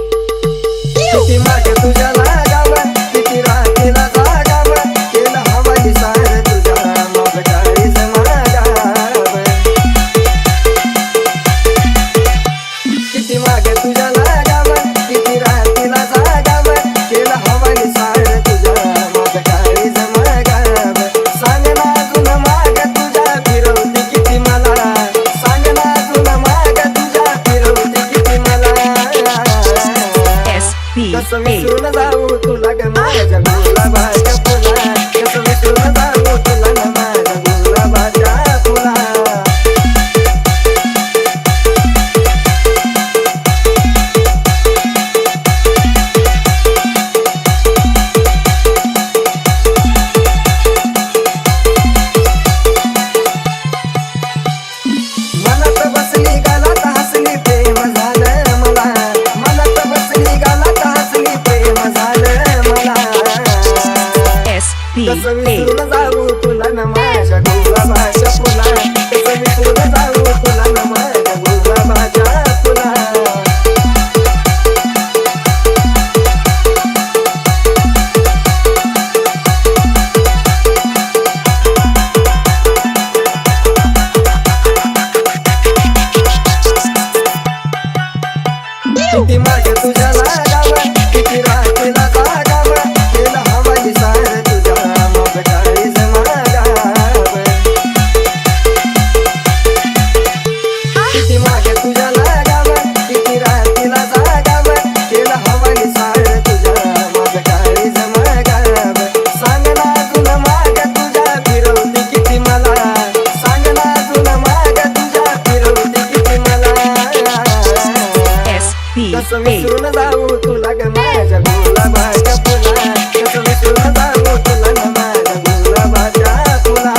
किती मागे तुझ्या लागाव किती राखीला जागाव केला हवा सार तुझ्या माझं काळीज मागाव किती मागे तुझ्या लागाव किती राखीला जागाव केला हवा सार तुझ्या माझं काळीज मागाव सांग ना अजून माग तुझ्या फिरवती किती मला सांग ना अजून माग तुझ्या फिरवती किती मला कसं विसरून जाऊ तुला ग माझ्या गुलाबाच्या फुला कसं विसरून जाऊ तुला ग माझ्या गुलाबाच्या फुला मनात बसली गालात हसली प्रेम झालं मला मनात बसली गालात हसली प्रेम झालं मला कसं विसरून जाऊ तुला न माझ्या गुलाबाच्या फुला कसं विसरून जाऊ तुला न माझ्या गुलाबाच्या फुला किती मागे तुझ्या लागाव किती राखीला जागाव केला हवा सार तुझ्या माझं काळीज मागाव किती मागे तुझ्या लागाव किती राखीला जागाव केला हवा सार तुझ्या माझं काळीज मागाव सांग ना अजून माग तुझ्या फिरवती किती मला सांग ना अजून माग तुझ्या फिरवती किती मला कसं विसरून जाऊ तुला ग माझ्या गुलाबाच्या फुला कसं विसरून जाऊ तुला ग माझ्या गुलाबाच्या फुला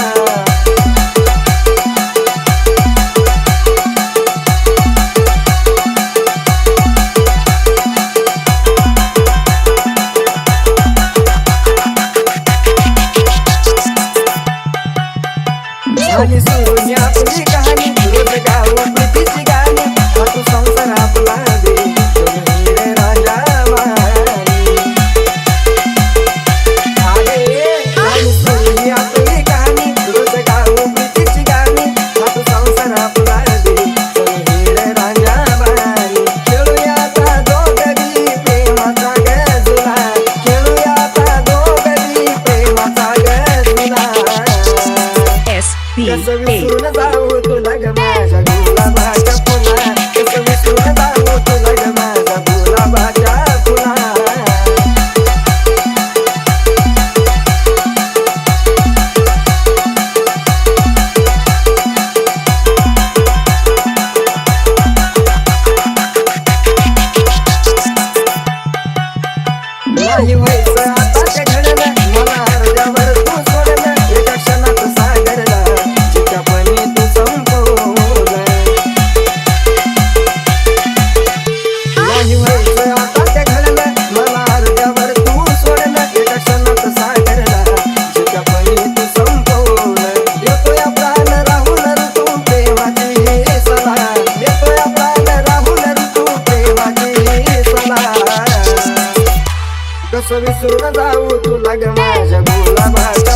झाली सुरू आपली कहाणी रोज गाव प्रीतीची गाणी तू संसार आपला दे राजा मारी झाली सुरू आपली कहाणी रोज गाव प्रीतीची गाणी तू संसार आपला दे राजा मारी खेळूया आता दोघी प्रेमाचा गजुला खेळूया आता दोघी प्रेमाचा गजुला कसं विसरून जाऊ तुला ग माझ्या गुलाबाच्या फुला कसं विसरून जाऊ तुला ग माझ्या गुलाबाच्या फुला नाही व्हायचं आता ते घडलं मला अर्ध्यावर तू सोडलं एका क्षणात सागरला चिकापणी तू संपवलं नाही व्हायचं आता ते घडलं मला अर्ध्यावर तू सोडलं एका क्षणात सागरला चिकापणी तू संपवलं देतोय प्राण राहुल तू प्रेमाची सला देतोय प्राण राहुल तू प्रेमाची सला कसं विसरून जाऊ तुला ग माझ्या गुलाबाच्या